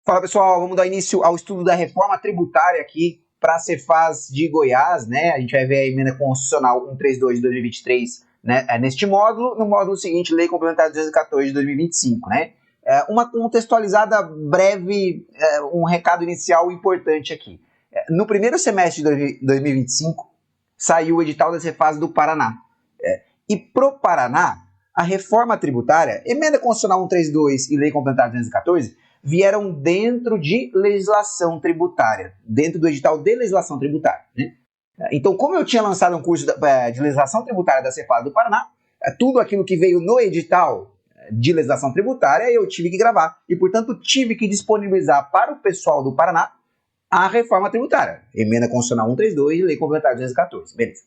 Fala pessoal, vamos dar início ao estudo da reforma tributária aqui para a Cefaz de Goiás, né? A gente vai ver a emenda constitucional 132 de 2023, né? Neste módulo, no módulo seguinte, Lei Complementar 214 de 2025, né? Uma contextualizada breve, um recado inicial importante aqui. No primeiro semestre de 2025, saiu o edital da Cefaz do Paraná. E pro Paraná, a reforma tributária, emenda constitucional 132 e Lei Complementar 214, vieram dentro de legislação tributária, dentro do edital de legislação tributária, né? Então, como eu tinha lançado um curso de legislação tributária da Cefaz do Paraná, tudo aquilo que veio no edital de legislação tributária eu tive que gravar e, portanto, tive que disponibilizar para o pessoal do Paraná a reforma tributária, emenda constitucional 132 e Lei Complementar 214, beleza.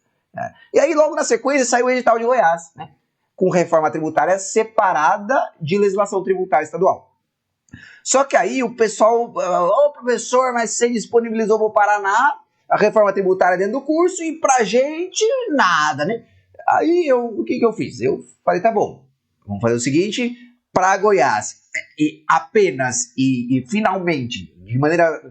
E aí, logo na sequência, saiu o edital de Goiás, né, com reforma tributária separada de legislação tributária estadual. Só que aí o pessoal, professor, mas você disponibilizou para o Paraná a reforma tributária dentro do curso e pra gente nada, né? Aí o que eu fiz? Eu falei, tá bom, vamos fazer o seguinte, para Goiás, e apenas e finalmente, de maneira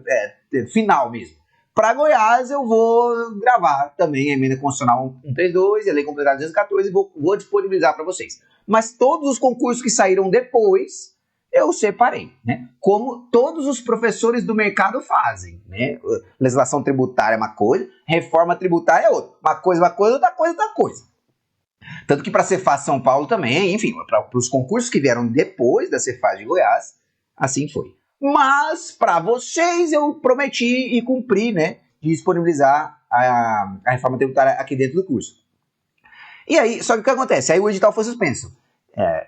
final mesmo, para Goiás eu vou gravar também a emenda constitucional 132 e a Lei Complementar 214 e vou disponibilizar para vocês. Mas todos os concursos que saíram depois, eu separei, né? Como todos os professores do mercado fazem, né? Legislação tributária é uma coisa, reforma tributária é outra. Uma coisa, outra coisa. Tanto que para a Cefaz São Paulo também, enfim, para os concursos que vieram depois da Cefaz de Goiás, assim foi. Mas para vocês eu prometi e cumpri, né? De disponibilizar a reforma tributária aqui dentro do curso. E aí, só que o que acontece? Aí o edital foi suspenso.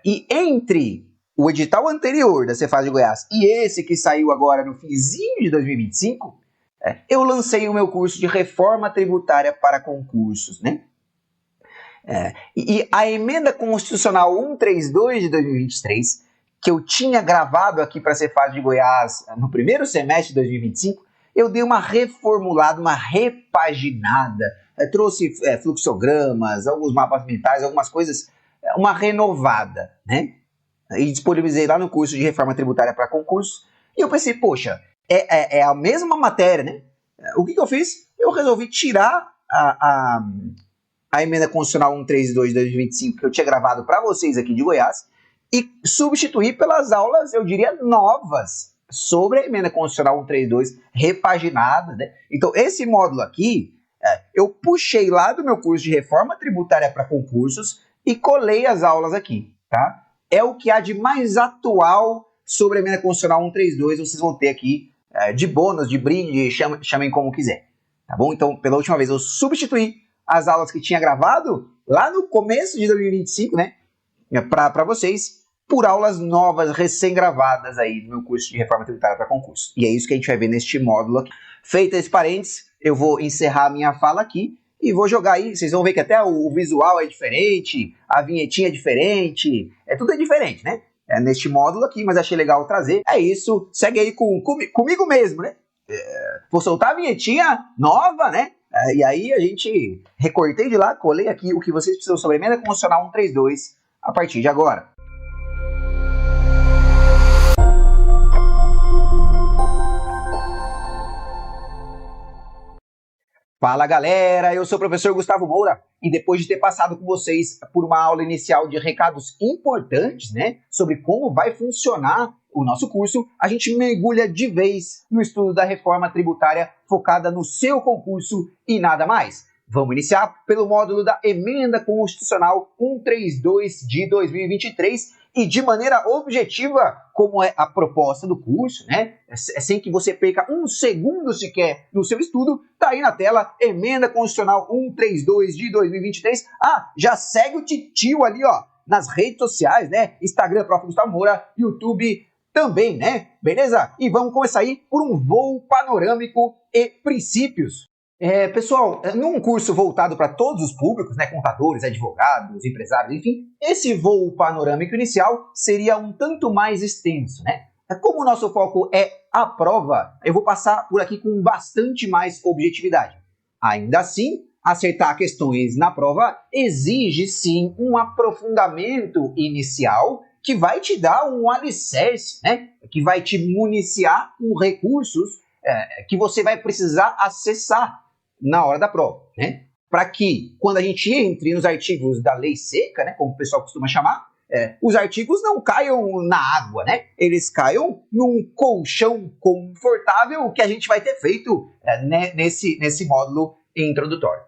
E entre o edital anterior da Cefaz de Goiás e esse que saiu agora no finzinho de 2025, eu lancei o meu curso de reforma tributária para concursos, né? E a emenda constitucional 132 de 2023, que eu tinha gravado aqui para a Cefaz de Goiás no primeiro semestre de 2025, eu dei uma reformulada, uma repaginada, trouxe fluxogramas, alguns mapas mentais, algumas coisas, uma renovada, né? E disponibilizei lá no curso de reforma tributária para concurso. E eu pensei, poxa, é a mesma matéria, né? O que eu fiz? Eu resolvi tirar a emenda constitucional 132 de 2025 que eu tinha gravado para vocês aqui de Goiás e substituir pelas aulas, eu diria, novas sobre a emenda constitucional 132 repaginada, né? Então, esse módulo aqui, eu puxei lá do meu curso de reforma tributária para concursos e colei as aulas aqui, tá? É o que há de mais atual sobre a emenda constitucional 132, vocês vão ter aqui de bônus, de brinde, chamem como quiser, tá bom? Então, pela última vez, eu substituí as aulas que tinha gravado lá no começo de 2025, né, para vocês, por aulas novas, recém-gravadas aí no meu curso de reforma tributária para concurso. E é isso que a gente vai ver neste módulo aqui. Feito esse parênteses, eu vou encerrar a minha fala aqui e vou jogar aí, vocês vão ver que até o visual é diferente, a vinhetinha é diferente, tudo é diferente, né? Neste módulo aqui, mas achei legal trazer. É isso, segue aí comigo mesmo, né? Vou soltar a vinhetinha nova, né? E aí a gente recortei de lá, colei aqui o que vocês precisam sobre a emenda constitucional 132 a partir de agora. Fala galera, eu sou o professor Gustavo Moura e depois de ter passado com vocês por uma aula inicial de recados importantes, né, sobre como vai funcionar o nosso curso, a gente mergulha de vez no estudo da reforma tributária focada no seu concurso e nada mais. Vamos iniciar pelo módulo da Emenda Constitucional 132 de 2023 e de maneira objetiva, como é a proposta do curso, né? Sem que você perca um segundo sequer no seu estudo, tá aí na tela, Emenda Constitucional 132 de 2023. Já segue o titio ali, ó, nas redes sociais, né? Instagram, Prof. Gustavo Moura, YouTube também, né? Beleza? E vamos começar aí por um voo panorâmico e princípios. Pessoal, num curso voltado para todos os públicos, né, contadores, advogados, empresários, enfim, esse voo panorâmico inicial seria um tanto mais extenso, né? Como o nosso foco é a prova, eu vou passar por aqui com bastante mais objetividade. Ainda assim, acertar questões na prova exige sim um aprofundamento inicial que vai te dar um alicerce, né, que vai te municiar com recursos que você vai precisar acessar na hora da prova, né, para que quando a gente entre nos artigos da lei seca, né, como o pessoal costuma chamar, os artigos não caiam na água, né? Eles caiam num colchão confortável que a gente vai ter feito nesse módulo introdutório.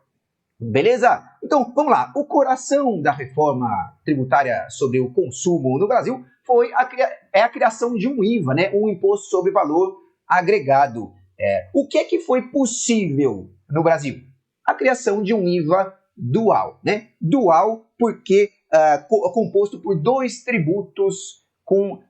Beleza? Então, vamos lá. O coração da reforma tributária sobre o consumo no Brasil foi a criação de um IVA, né? Um imposto sobre valor agregado. O que é que foi possível no Brasil? A criação de um IVA dual, né? Dual porque composto por dois tributos com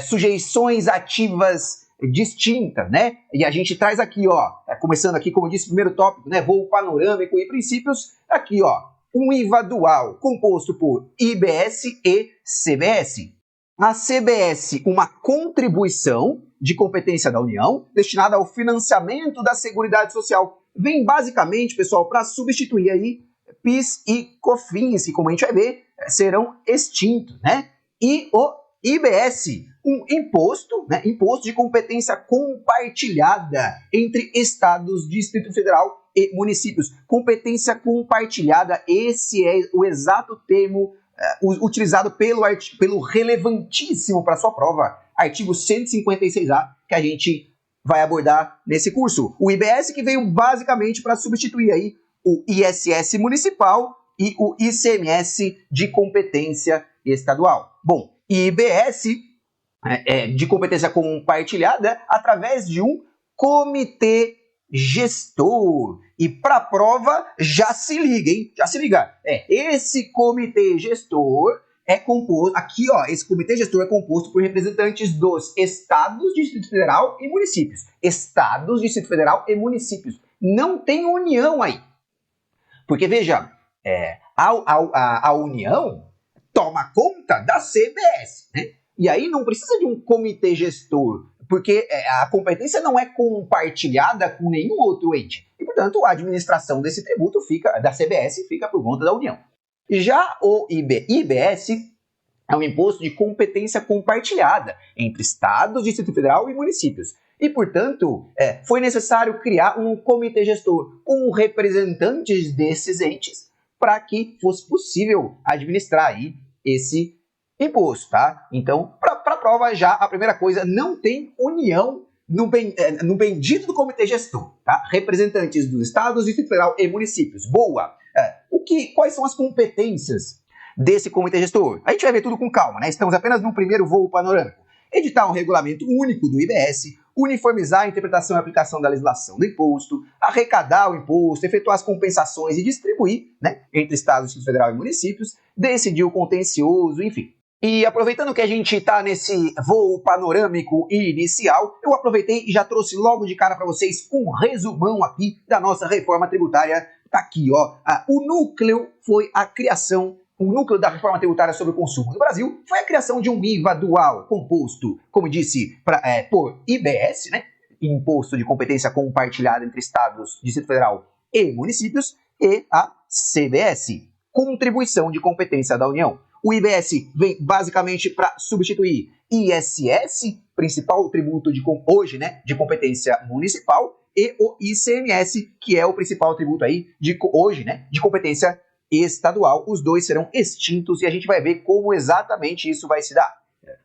sujeições ativas distintas, né? E a gente traz aqui, ó, começando aqui, como eu disse, primeiro tópico, né? Voo panorâmico e princípios, aqui, ó, um IVA dual composto por IBS e CBS. A CBS, uma contribuição de competência da União destinada ao financiamento da Seguridade Social. Vem basicamente, pessoal, para substituir aí PIS e COFINS, que como a gente vai ver, serão extintos, né? E o IBS, um imposto, né? Imposto de competência compartilhada entre estados, Distrito Federal e municípios. Competência compartilhada, esse é o exato termo utilizado pelo relevantíssimo para sua prova, artigo 156A, que a gente vai abordar nesse curso. O IBS que veio basicamente para substituir aí o ISS municipal e o ICMS de competência estadual. Bom, IBS de competência compartilhada através de um comitê gestor. E para a prova, já se liga, hein? Já se liga. Esse comitê gestor é composto, aqui ó, esse comitê gestor é composto por representantes dos estados, Distrito Federal e municípios. Estados, Distrito Federal e municípios. Não tem união aí. Porque, veja, a União toma conta da CBS, né? E aí não precisa de um comitê gestor, porque a competência não é compartilhada com nenhum outro ente. E, portanto, a administração desse tributo da CBS fica por conta da União. Já o IBS é um imposto de competência compartilhada entre estados, Distrito Federal e municípios. E, portanto, foi necessário criar um comitê gestor com representantes desses entes para que fosse possível administrar aí esse imposto, tá? Então, para a prova já, a primeira coisa, não tem união no bendito do comitê gestor, tá? Representantes dos estados, Distrito Federal e municípios. Boa! Quais são as competências desse comitê gestor? A gente vai ver tudo com calma, né? Estamos apenas no primeiro voo panorâmico. Editar um regulamento único do IBS, uniformizar a interpretação e aplicação da legislação do imposto, arrecadar o imposto, efetuar as compensações e distribuir, né, entre estados, Distrito Federal e municípios, decidir o contencioso, enfim. E aproveitando que a gente está nesse voo panorâmico inicial, eu aproveitei e já trouxe logo de cara para vocês um resumão aqui da nossa reforma tributária. Tá aqui, ó. O núcleo foi a criação. O núcleo da reforma tributária sobre o consumo no Brasil foi a criação de um IVA dual composto, como disse, por IBS, né? Imposto de competência compartilhada entre estados, Distrito Federal e municípios, e a CBS, contribuição de competência da União. O IBS vem basicamente para substituir ISS, principal tributo hoje, né, de competência municipal, e o ICMS, que é o principal tributo aí hoje, né, de competência estadual. Os dois serão extintos e a gente vai ver como exatamente isso vai se dar.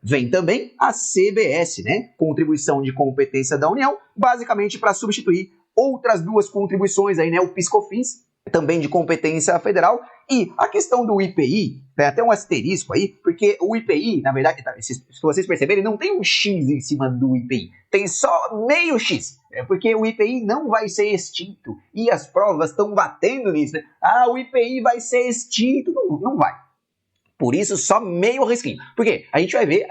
Vem também a CBS, né, contribuição de competência da União, basicamente para substituir outras duas contribuições aí, né, o PIS/COFINS, também de competência federal, e a questão do IPI, tem até um asterisco aí, porque o IPI, na verdade, se vocês perceberem, não tem um X em cima do IPI, tem só meio X, porque o IPI não vai ser extinto, e as provas estão batendo nisso, né? O IPI vai ser extinto, não vai. Por isso, só meio risquinho. Porque a gente vai ver,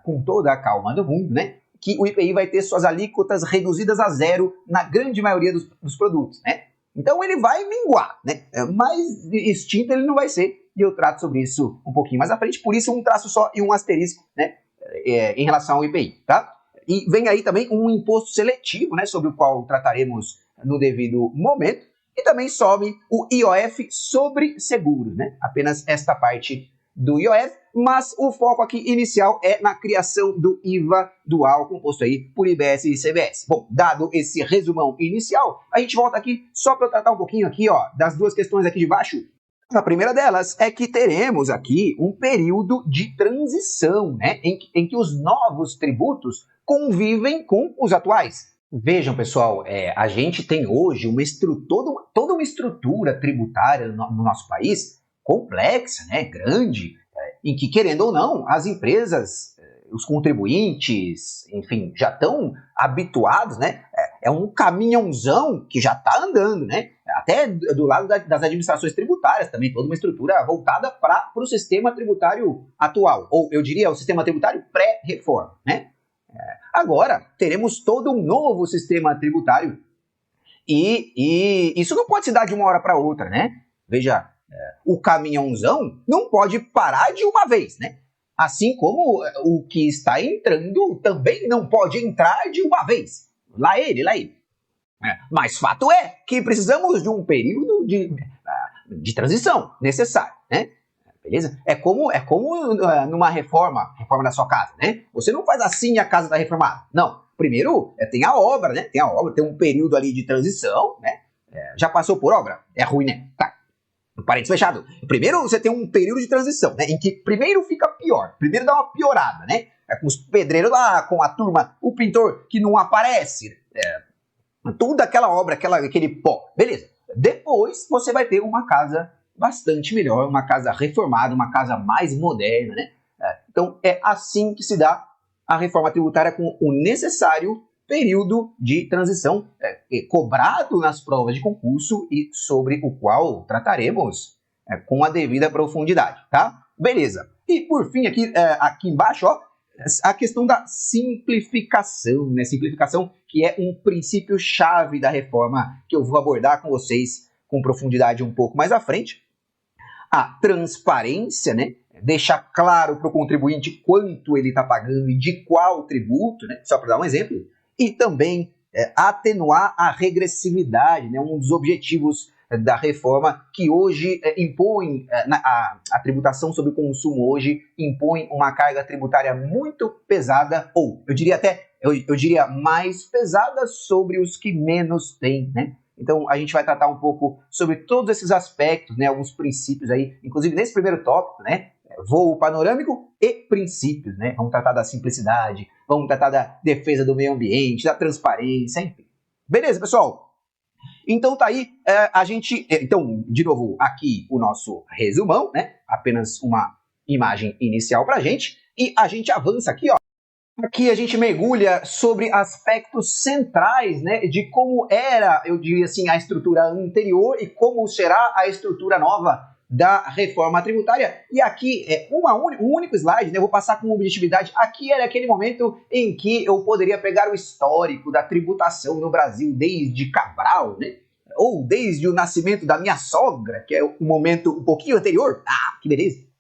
com toda a calma do mundo, né, que o IPI vai ter suas alíquotas reduzidas a zero na grande maioria dos produtos, né? Então ele vai minguar, né? Mas extinto ele não vai ser. E eu trato sobre isso um pouquinho mais à frente. Por isso um traço só e um asterisco, né? Em relação ao IPI, tá? E vem aí também um imposto seletivo, né? Sobre o qual trataremos no devido momento. E também sobe o IOF sobre seguros, né? Apenas esta parte do IOF, mas o foco aqui inicial é na criação do IVA dual, composto aí por IBS e CBS. Bom, dado esse resumão inicial, a gente volta aqui só para tratar um pouquinho aqui, ó, das duas questões aqui de baixo. A primeira delas é que teremos aqui um período de transição, né, em que os novos tributos convivem com os atuais. Vejam, pessoal, a gente tem hoje toda uma estrutura tributária no nosso país complexa, né, grande, em que, querendo ou não, as empresas, os contribuintes, enfim, já estão habituados, né? É um caminhãozão que já está andando, né? Até do lado das administrações tributárias também, toda uma estrutura voltada para o sistema tributário atual, ou eu diria o sistema tributário pré-reforma, né? Agora, teremos todo um novo sistema tributário e isso não pode se dar de uma hora para outra, né? Veja, o caminhãozão não pode parar de uma vez, né? Assim como o que está entrando também não pode entrar de uma vez. Lá ele. Mas fato é que precisamos de um período de transição necessário, né? Beleza? É como numa reforma da sua casa, né? Você não faz assim a casa está reformada. Não. Primeiro tem a obra, né? Tem um período ali de transição, né? Já passou por obra? É ruim, né? Tá. Parênteses fechado. Primeiro você tem um período de transição, né? Em que primeiro fica pior. Primeiro dá uma piorada, né? Com os pedreiros lá, com a turma, o pintor que não aparece. Toda aquela obra, aquele pó. Beleza. Depois você vai ter uma casa bastante melhor, uma casa reformada, uma casa mais moderna, né? Então é assim que se dá a reforma tributária, com o necessário período de transição cobrado nas provas de concurso e sobre o qual trataremos com a devida profundidade, tá? Beleza. E por fim, aqui embaixo, ó, a questão da simplificação, né? Simplificação que é um princípio-chave da reforma que eu vou abordar com vocês com profundidade um pouco mais à frente. A transparência, né? Deixar claro para o contribuinte quanto ele está pagando e de qual tributo, né? Só para dar um exemplo. E também atenuar a regressividade, né? Um dos objetivos da reforma que hoje impõe, a tributação sobre o consumo hoje impõe uma carga tributária muito pesada, ou eu diria mais pesada sobre os que menos têm, né? Então a gente vai tratar um pouco sobre todos esses aspectos, né? Alguns princípios aí, inclusive nesse primeiro tópico, né? Voo panorâmico e princípios, né? Vamos tratar da simplicidade, vamos tratar da defesa do meio ambiente, da transparência, enfim. Beleza, pessoal? Então tá aí, então, de novo, aqui o nosso resumão, né? Apenas uma imagem inicial pra gente, e a gente avança aqui, ó. Aqui a gente mergulha sobre aspectos centrais, né, de como era, eu diria assim, a estrutura anterior e como será a estrutura nova da reforma tributária. E aqui é um único slide, né, eu vou passar com objetividade. Aqui era aquele momento em que eu poderia pegar o histórico da tributação no Brasil desde Cabral, né, ou desde o nascimento da minha sogra, que é um momento um pouquinho anterior. Ah, que beleza!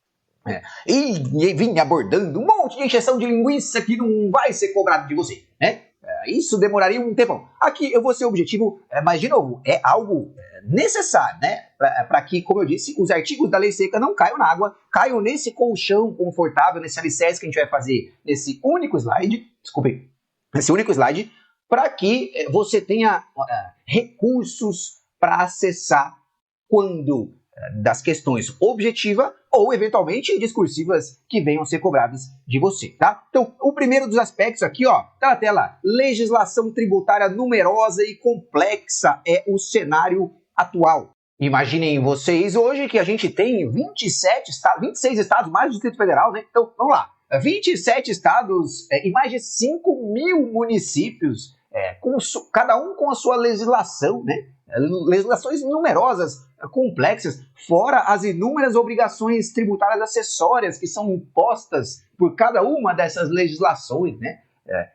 E vim abordando um monte de injeção de linguiça que não vai ser cobrado de você, né? Isso demoraria um tempão. Aqui eu vou ser objetivo, mas de novo, é algo necessário, né? Para que, como eu disse, os artigos da lei seca não caiam na água, caiam nesse colchão confortável, nesse alicerce que a gente vai fazer nesse único slide, para que você tenha recursos para acessar quando das questões objetiva ou, eventualmente, discursivas que venham ser cobradas de você, tá? Então, o primeiro dos aspectos aqui, ó, tá na tela, legislação tributária numerosa e complexa é o cenário atual. Imaginem vocês hoje que a gente tem 26 estados, mais do Distrito Federal, né? Então, vamos lá, 27 estados e mais de 5.000 municípios, cada um com a sua legislação, né? Legislações numerosas, complexas, fora as inúmeras obrigações tributárias acessórias que são impostas por cada uma dessas legislações, né?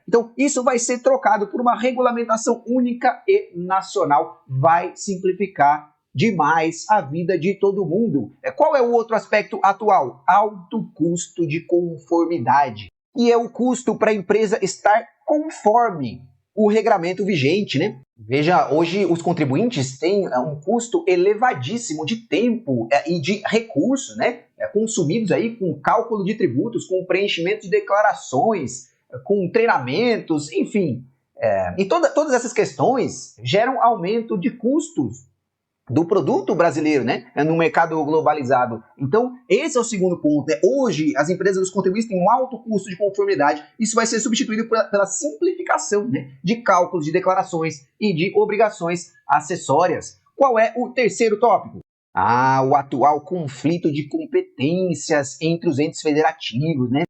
Então, isso vai ser trocado por uma regulamentação única e nacional. Vai simplificar demais a vida de todo mundo. Qual é o outro aspecto atual? Alto custo de conformidade. E é o custo para a empresa estar conforme o regramento vigente, né? Veja, hoje os contribuintes têm um custo elevadíssimo de tempo e de recursos, né? consumidos aí com cálculo de tributos, com preenchimento de declarações, com treinamentos, enfim. E todas essas questões geram aumento de custos do produto brasileiro, né, no mercado globalizado. Então, esse é o segundo ponto. Hoje, as empresas dos contribuintes têm um alto custo de conformidade. Isso vai ser substituído pela simplificação, né, de cálculos de declarações e de obrigações acessórias. Qual é o terceiro tópico? O atual conflito de competências entre os entes federativos, né?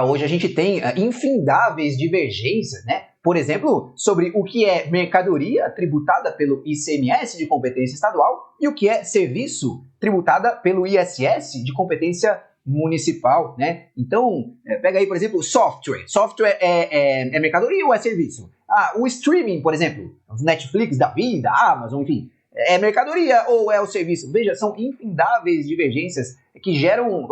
Hoje a gente tem infindáveis divergências, né? Por exemplo, sobre o que é mercadoria tributada pelo ICMS de competência estadual e o que é serviço tributada pelo ISS de competência municipal, né? Então, pega aí, por exemplo, software. Software é mercadoria ou é serviço? O streaming, por exemplo, Netflix da vida, Amazon, enfim, é mercadoria ou é o serviço? Veja, são infindáveis divergências que geram,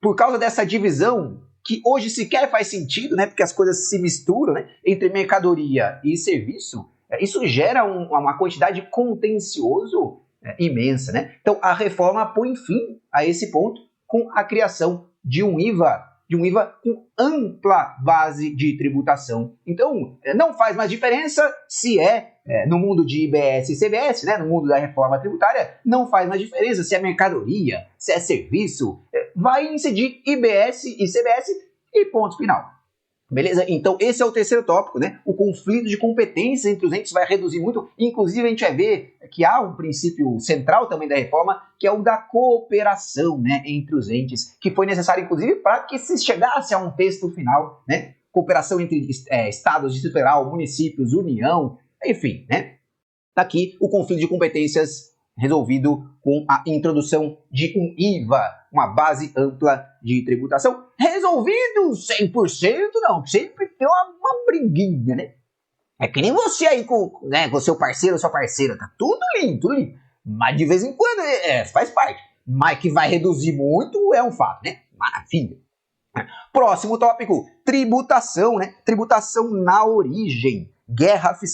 por causa dessa divisão, que hoje sequer faz sentido, né, porque as coisas se misturam, né, entre mercadoria e serviço, isso gera uma quantidade de contencioso imensa, né? Então, a reforma põe fim a esse ponto com a criação de um IVA com ampla base de tributação. Então, não faz mais diferença se no mundo de IBS e CBS, né, no mundo da reforma tributária, não faz mais diferença se é mercadoria, se é serviço, vai incidir IBS e CBS e ponto final. Beleza? Então, esse é o terceiro tópico, né? O conflito de competências entre os entes vai reduzir muito. Inclusive, a gente vai ver que há um princípio central também da reforma, que é o da cooperação, né, entre os entes, que foi necessário, inclusive, para que se chegasse a um texto final, né? Cooperação entre estados, Distrito Federal, municípios, União, enfim, né? Daqui, o conflito de competências resolvido com a introdução de um IVA, uma base ampla de tributação. Resolvido 100%, não, sempre tem uma briguinha, né? É que nem você aí com seu parceiro ou sua parceira, tá tudo lindo, mas de vez em quando faz parte. Mas que vai reduzir muito é um fato, né? Maravilha. Próximo tópico, tributação, né? Tributação na origem.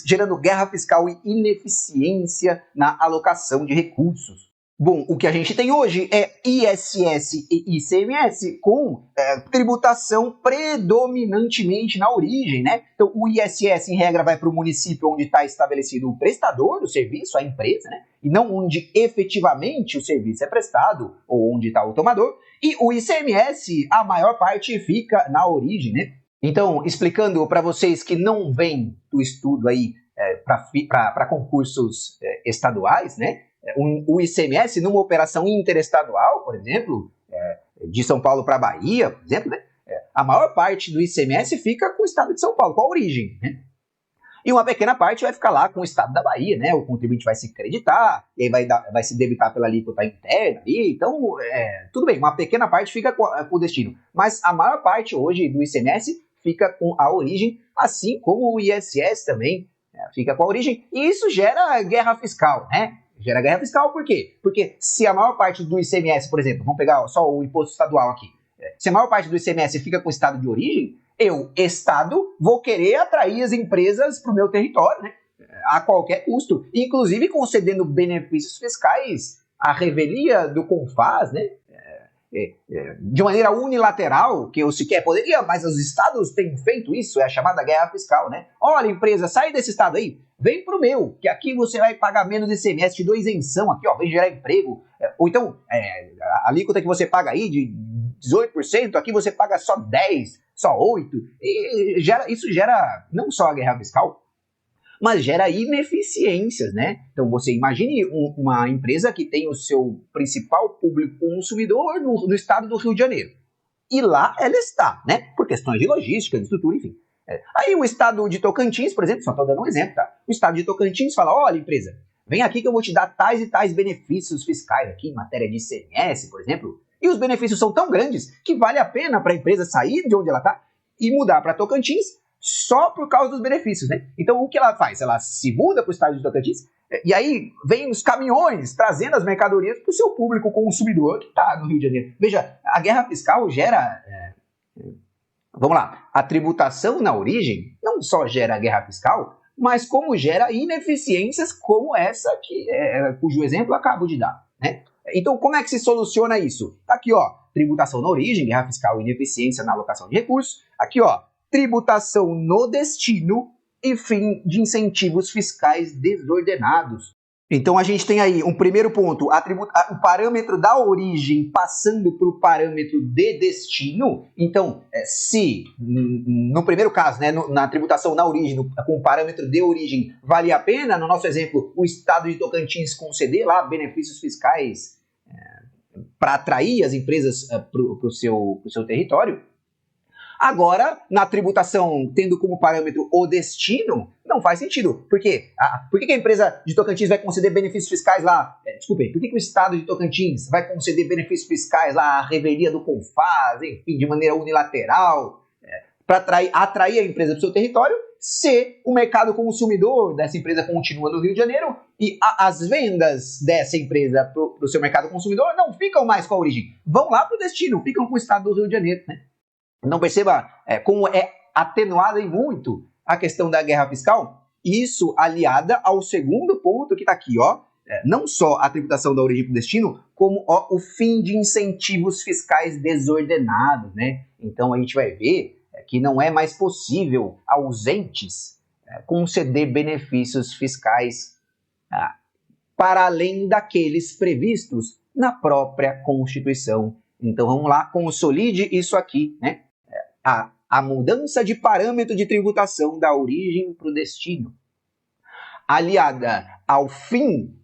Gerando guerra fiscal e ineficiência na alocação de recursos. Bom, o que a gente tem hoje é ISS e ICMS com tributação predominantemente na origem, né? Então, o ISS, em regra, vai para o município onde está estabelecido o prestador do serviço, a empresa, né? E não onde efetivamente o serviço é prestado ou onde está o tomador. E o ICMS, a maior parte fica na origem, né? Então, explicando para vocês que não vêm do estudo aí para concursos estaduais, né? O ICMS, numa operação interestadual, por exemplo, de São Paulo para Bahia, por exemplo, né? A maior parte do ICMS fica com o estado de São Paulo, com a origem, né? E uma pequena parte vai ficar lá com o estado da Bahia, né? O contribuinte vai se creditar, e aí vai se debitar pela alíquota interna, e então, tudo bem, uma pequena parte fica com o destino. Mas a maior parte hoje do ICMS fica com a origem, assim como o ISS também fica com a origem, e isso gera guerra fiscal, né? Gera guerra fiscal por quê? Porque se a maior parte do ICMS, por exemplo, vamos pegar só o imposto estadual aqui, se a maior parte do ICMS fica com o estado de origem, eu, estado, vou querer atrair as empresas para o meu território, né? A qualquer custo, inclusive concedendo benefícios fiscais à revelia do CONFAS, né? De maneira unilateral, que eu sequer poderia, mas os estados têm feito isso, é a chamada guerra fiscal, né? Olha, empresa, sai desse estado aí, vem pro meu, que aqui você vai pagar menos ICMS, te dou isenção aqui, ó, vem gerar emprego. Ou então, a alíquota que você paga aí de 18%, aqui você paga só 10%, só 8%. E isso gera não só a guerra fiscal, mas gera ineficiências, né? Então você imagine uma empresa que tem o seu principal público consumidor no estado do Rio de Janeiro. E lá ela está, né? Por questões de logística, de estrutura, enfim. Aí o estado de Tocantins, por exemplo, só estou dando um exemplo, tá? O estado de Tocantins fala, olha empresa, vem aqui que eu vou te dar tais e tais benefícios fiscais aqui em matéria de ICMS, por exemplo. E os benefícios são tão grandes que vale a pena para a empresa sair de onde ela está e mudar para Tocantins só por causa dos benefícios, né? Então, o que ela faz? Ela se muda para o estado de Tocantins e aí vem os caminhões trazendo as mercadorias para o seu público consumidor que está no Rio de Janeiro. Veja, a guerra fiscal gera... Vamos lá, a tributação na origem não só gera guerra fiscal, mas como gera ineficiências como essa cujo exemplo eu acabo de dar, né? Então, como é que se soluciona isso? Aqui, ó, tributação na origem, guerra fiscal e ineficiência na alocação de recursos. Aqui, ó, tributação no destino e fim de incentivos fiscais desordenados. Então, a gente tem aí um primeiro ponto, o parâmetro da origem passando para o parâmetro de destino. Então, se no primeiro caso, né, na tributação na origem, com o parâmetro de origem, vale a pena, no nosso exemplo, o estado de Tocantins conceder lá benefícios fiscais para atrair as empresas para o seu território. Agora, na tributação, tendo como parâmetro o destino, não faz sentido. Por quê? Por que a empresa de Tocantins vai conceder benefícios fiscais lá? Desculpem, por que o estado de Tocantins vai conceder benefícios fiscais lá, à revelia do CONFAS, enfim, de maneira unilateral, para atrair a empresa para o seu território, se o mercado consumidor dessa empresa continua no Rio de Janeiro e as vendas dessa empresa para o seu mercado consumidor não ficam mais com a origem, vão lá para o destino, ficam com o estado do Rio de Janeiro, né? Não perceba como é atenuada em muito a questão da guerra fiscal? Isso aliada ao segundo ponto que está aqui, ó. Não só a tributação da origem para o destino, como o fim de incentivos fiscais desordenados, né? Então a gente vai ver que não é mais possível aos entes conceder benefícios fiscais para além daqueles previstos na própria Constituição. Então vamos lá, consolide isso aqui, né? A mudança de parâmetro de tributação da origem para o destino, aliada ao fim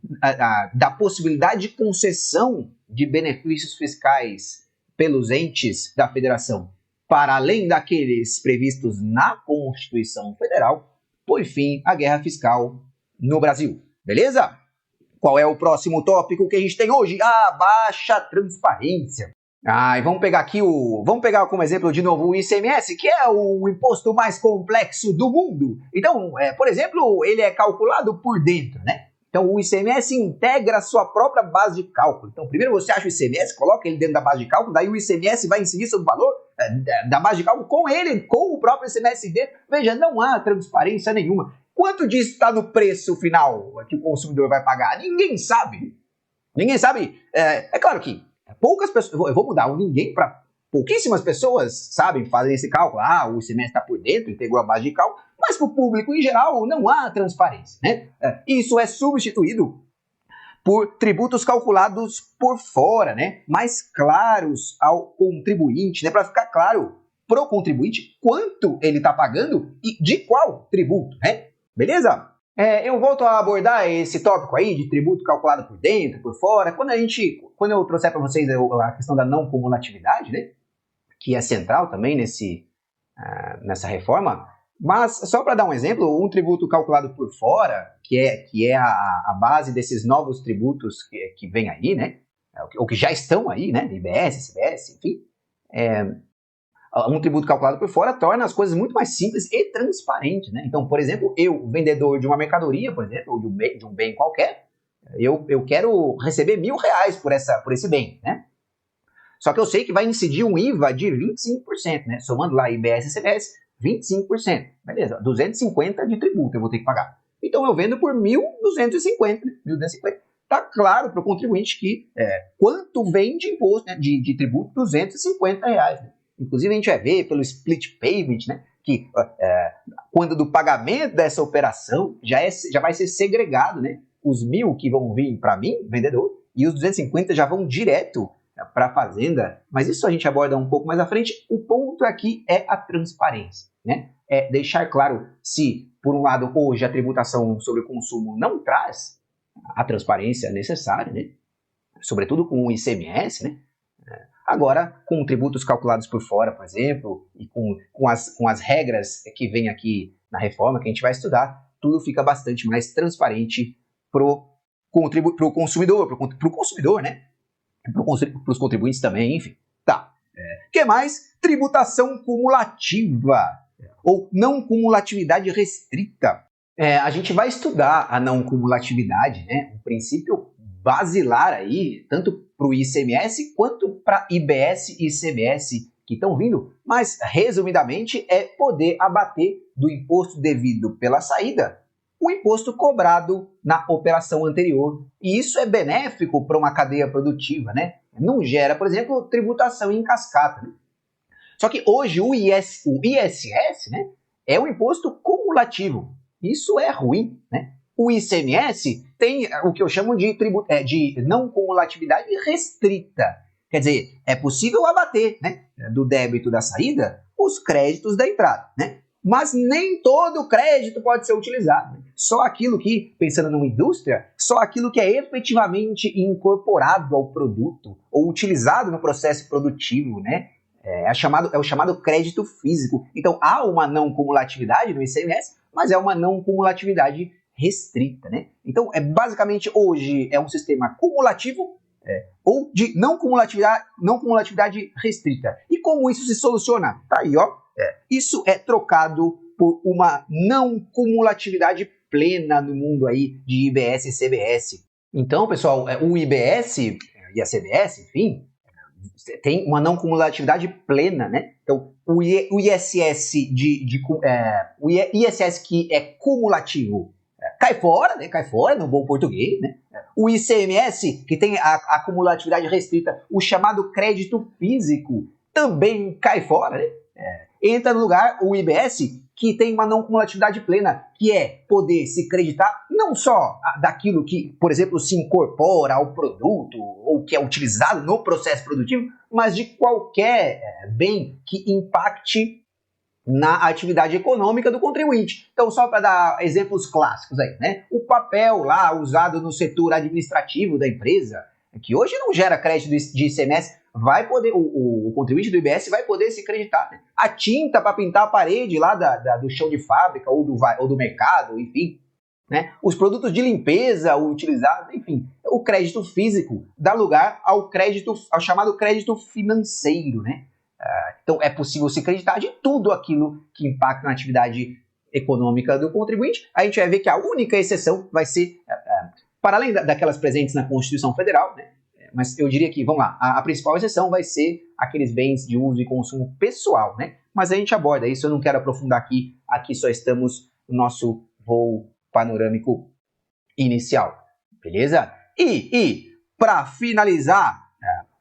da possibilidade de concessão de benefícios fiscais pelos entes da federação, para além daqueles previstos na Constituição Federal, põe fim à guerra fiscal no Brasil. Beleza? Qual é o próximo tópico que a gente tem hoje? A baixa transparência. E vamos pegar como exemplo de novo o ICMS, que é o imposto mais complexo do mundo. Então, por exemplo, ele é calculado por dentro, né? Então, o ICMS integra a sua própria base de cálculo. Então, primeiro você acha o ICMS, coloca ele dentro da base de cálculo, daí o ICMS vai incidir sobre o valor da base de cálculo com o próprio ICMS dentro. Veja, não há transparência nenhuma. Quanto disso está no preço final que o consumidor vai pagar? Ninguém sabe. Ninguém sabe. É claro que poucas pessoas, eu vou mudar o ninguém para pouquíssimas pessoas sabem fazer esse cálculo. O ICMS está por dentro, integrou a base de cálculo, mas para o público em geral não há transparência, né? Isso é substituído por tributos calculados por fora, né? Mais claros ao contribuinte, né? Para ficar claro para o contribuinte quanto ele está pagando e de qual tributo, né? Beleza? Eu volto a abordar esse tópico aí de tributo calculado por dentro, por fora, quando eu trouxer para vocês a questão da não cumulatividade, né, que é central também nessa reforma, mas só para dar um exemplo, um tributo calculado por fora, que é a base desses novos tributos que vem aí, né, ou que já estão aí, né, IBS, CBS, enfim, um tributo calculado por fora torna as coisas muito mais simples e transparentes, né? Então, por exemplo, eu, vendedor de uma mercadoria, por exemplo, ou de um bem qualquer, eu quero receber R$1.000 por esse bem, né? Só que eu sei que vai incidir um IVA de 25%, né? Somando lá IBS e CBS, 25%. Beleza, 250 de tributo eu vou ter que pagar. Então eu vendo por 1.250, né? 1.250. Tá claro para o contribuinte que quanto vem de imposto, né? de tributo, R$250, né? Inclusive, a gente vai ver pelo split payment, né, que quando do pagamento dessa operação já vai ser segregado, né, os 1.000 que vão vir para mim, vendedor, e os 250 já vão direto para a fazenda. Mas isso a gente aborda um pouco mais à frente. O ponto aqui é a transparência, né? É deixar claro se, por um lado, hoje a tributação sobre o consumo não traz a transparência necessária, né, sobretudo com o ICMS, né? Agora, com tributos calculados por fora, por exemplo, e com as regras que vem aqui na reforma, que a gente vai estudar, tudo fica bastante mais transparente para o consumidor, né? Para os contribuintes também, enfim. Tá. Que mais? Tributação cumulativa, ou não cumulatividade restrita. A gente vai estudar a não cumulatividade, né? Um princípio basilar aí, tanto para o ICMS quanto para IBS e ICMS que estão vindo, mas resumidamente é poder abater do imposto devido pela saída o imposto cobrado na operação anterior. E isso é benéfico para uma cadeia produtiva, né? Não gera, por exemplo, tributação em cascata, né? Só que hoje o ISS, né, é um imposto cumulativo. Isso é ruim, né? O ICMS tem o que eu chamo de não cumulatividade restrita. Quer dizer, é possível abater, né, do débito da saída os créditos da entrada, né? Mas nem todo o crédito pode ser utilizado. Né? Só aquilo que, pensando numa indústria, só aquilo que é efetivamente incorporado ao produto ou utilizado no processo produtivo, né? É o chamado crédito físico. Então, há uma não cumulatividade no ICMS, mas é uma não cumulatividade restrita, né? Então, basicamente, hoje é um sistema cumulativo ou de não cumulatividade restrita. E como isso se soluciona? Tá aí, ó. Isso é trocado por uma não cumulatividade plena no mundo aí de IBS e CBS. Então, pessoal, o IBS e a CBS, enfim, tem uma não cumulatividade plena, né? Então, o ISS o ISS que é cumulativo cai fora, né? Cai fora no bom português, né? O ICMS, que tem a cumulatividade restrita, o chamado crédito físico, também cai fora, né? Entra no lugar o IBS, que tem uma não cumulatividade plena, que é poder se creditar não só daquilo que, por exemplo, se incorpora ao produto ou que é utilizado no processo produtivo, mas de qualquer bem que impacte na atividade econômica do contribuinte. Então, só para dar exemplos clássicos aí, né? O papel lá usado no setor administrativo da empresa, que hoje não gera crédito de ICMS, vai poder, o contribuinte do IBS vai poder se creditar. Né? A tinta para pintar a parede lá do chão de fábrica ou do mercado, enfim. Né? Os produtos de limpeza utilizados, enfim. O crédito físico dá lugar ao chamado crédito financeiro. Né? Então é possível se creditar de tudo aquilo que impacta na atividade econômica do contribuinte. A gente vai ver que a única exceção vai ser, para além daquelas presentes na Constituição Federal, né? Mas eu diria que, vamos lá, a principal exceção vai ser aqueles bens de uso e consumo pessoal, né? Mas a gente aborda isso, eu não quero aprofundar aqui só estamos no nosso voo panorâmico inicial, beleza? E para finalizar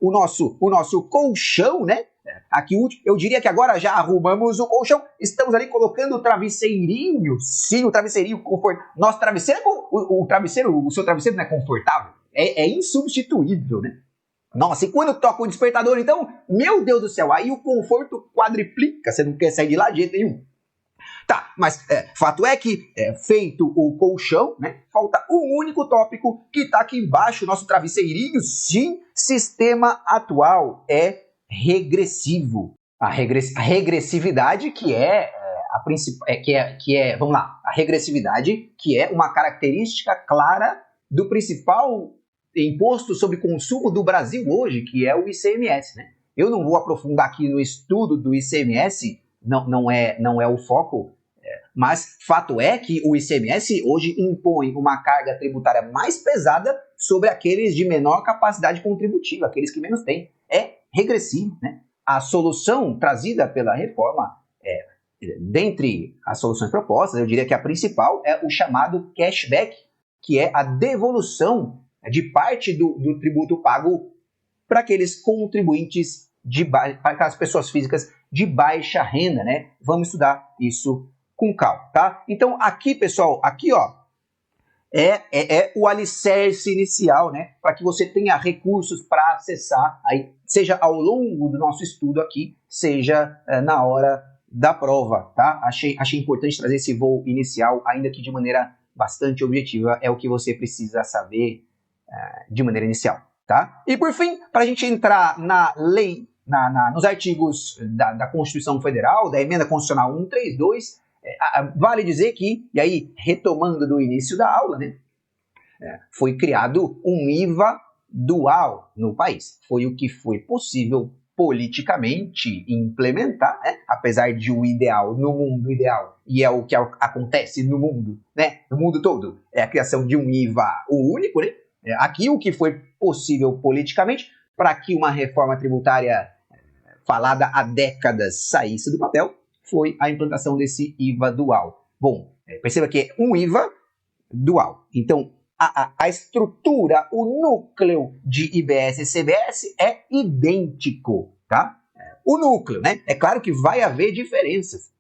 o nosso colchão, né? Aqui eu diria que agora já arrumamos o colchão, estamos ali colocando o travesseirinho, sim, o travesseirinho confortável. Nosso travesseiro, o seu travesseiro não é confortável? É insubstituível, né? Nossa, e quando toca o despertador, então, meu Deus do céu, aí o conforto quadriplica, você não quer sair de lá de jeito nenhum. Tá, mas fato é que, feito o colchão, né, falta um único tópico que está aqui embaixo, nosso travesseirinho, sim, sistema atual é regressivo. A regressividade que é a principal, vamos lá, a regressividade que é uma característica clara do principal imposto sobre consumo do Brasil hoje, que é o ICMS, né? Eu não vou aprofundar aqui no estudo do ICMS, não é o foco, mas fato é que o ICMS hoje impõe uma carga tributária mais pesada sobre aqueles de menor capacidade contributiva, aqueles que menos têm. É regressivo, né? A solução trazida pela reforma, dentre as soluções propostas, eu diria que a principal é o chamado cashback, que é a devolução de parte do tributo pago para aqueles contribuintes para aquelas pessoas físicas de baixa renda, né? Vamos estudar isso com calma, tá? Então aqui, pessoal, aqui ó, é o alicerce inicial, né? Para que você tenha recursos para acessar, aí, seja ao longo do nosso estudo aqui, seja na hora da prova, tá? Achei importante trazer esse voo inicial, ainda que de maneira bastante objetiva, é o que você precisa saber de maneira inicial, tá? E por fim, para a gente entrar na lei, nos artigos da Constituição Federal, da Emenda Constitucional 132, vale dizer que, e aí retomando do início da aula, né, foi criado um IVA dual no país. Foi o que foi possível politicamente implementar, né? Apesar de o ideal, no mundo ideal, e é o que acontece no mundo, né? No mundo todo, é a criação de um IVA único, né? Aqui o que foi possível politicamente para que uma reforma tributária falada há décadas saísse do papel foi a implantação desse IVA dual. Bom, perceba que um IVA dual. Então, a estrutura, o núcleo de IBS e CBS é idêntico, tá? O núcleo, né? É claro que vai haver diferenças.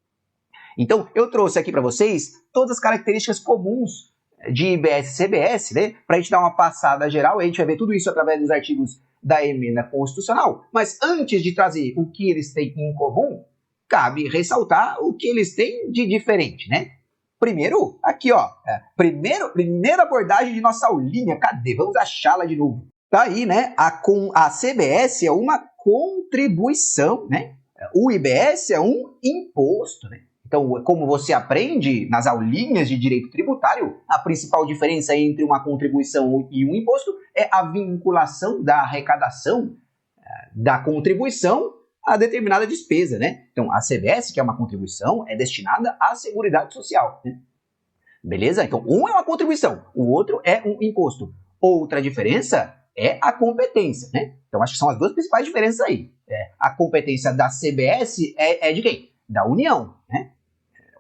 Então, eu trouxe aqui para vocês todas as características comuns de IBS e CBS, né? Para a gente dar uma passada geral, a gente vai ver tudo isso através dos artigos da emenda constitucional. Mas antes de trazer o que eles têm em comum, cabe ressaltar o que eles têm de diferente, né? Primeiro, aqui ó, primeira abordagem de nossa aulinha, cadê? Vamos achá-la de novo. Tá aí, né? A CBS é uma contribuição, né? O IBS é um imposto, né? Então, como você aprende nas aulinhas de direito tributário, a principal diferença entre uma contribuição e um imposto é a vinculação da arrecadação da contribuição a determinada despesa, né? Então, a CBS, que é uma contribuição, é destinada à Seguridade Social, né? Beleza? Então, um é uma contribuição, o outro é um imposto. Outra diferença é a competência, né? Então, acho que são as duas principais diferenças aí. A competência da CBS é de quem? Da União, né?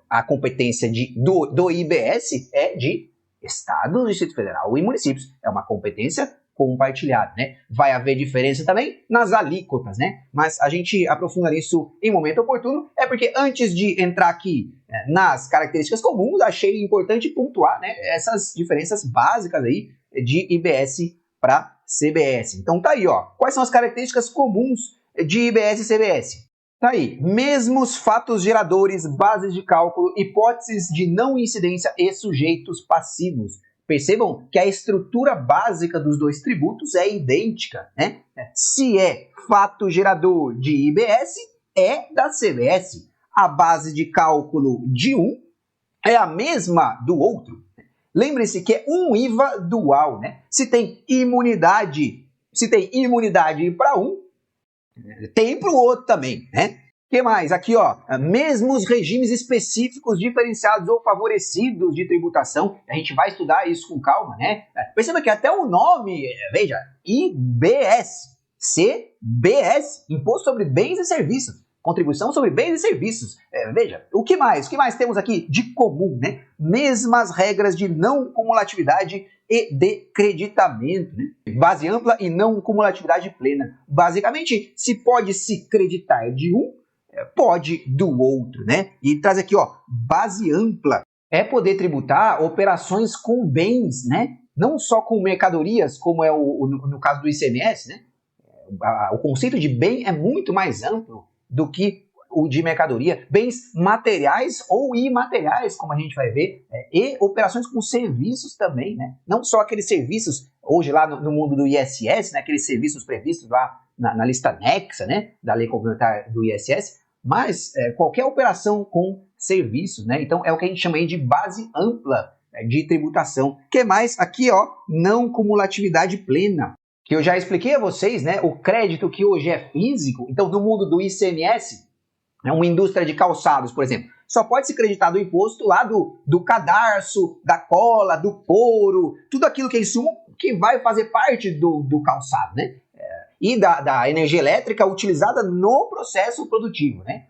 A competência do IBS é de Estado, Distrito Federal e municípios. É uma competência compartilhada, né? Vai haver diferença também nas alíquotas, né? Mas a gente aprofunda nisso em momento oportuno, é porque antes de entrar aqui nas características comuns, achei importante pontuar, né, essas diferenças básicas aí de IBS para CBS. Então tá aí, ó. Quais são as características comuns de IBS e CBS? Tá aí, mesmos fatos geradores, bases de cálculo, hipóteses de não incidência e sujeitos passivos. Percebam que a estrutura básica dos dois tributos é idêntica, né? Se é fato gerador de IBS, é da CBS. A base de cálculo de um é a mesma do outro. Lembre-se que é um IVA dual, né? Se tem imunidade para um, tem para o outro também, né? O que mais? Aqui, ó, mesmos regimes específicos diferenciados ou favorecidos de tributação. A gente vai estudar isso com calma, né? Perceba que até o nome, veja, IBS, CBS, Imposto sobre Bens e Serviços, Contribuição sobre Bens e Serviços. Veja, o que mais? O que mais temos aqui de comum, né? Mesmas regras de não cumulatividade e de creditamento, né? Base ampla e não cumulatividade plena. Basicamente, se pode se creditar de um, pode do outro, né? E traz aqui, ó, base ampla é poder tributar operações com bens, né? Não só com mercadorias, como é no caso do ICMS, né? O conceito de bem é muito mais amplo do que o de mercadoria, bens materiais ou imateriais, como a gente vai ver, e operações com serviços também, né? Não só aqueles serviços, hoje lá no mundo do ISS, né? Aqueles serviços previstos lá na lista anexa, né? Da lei complementar do ISS, mas qualquer operação com serviços, né? Então é o que a gente chama aí de base ampla de tributação. O que mais? Aqui, ó, não cumulatividade plena, que eu já expliquei a vocês, né? O crédito que hoje é físico, então no mundo do ICMS, uma indústria de calçados, por exemplo, só pode se creditar do imposto lá do cadarço, da cola, do couro, tudo aquilo que é insumo que vai fazer parte do calçado, né? E da energia elétrica utilizada no processo produtivo, né?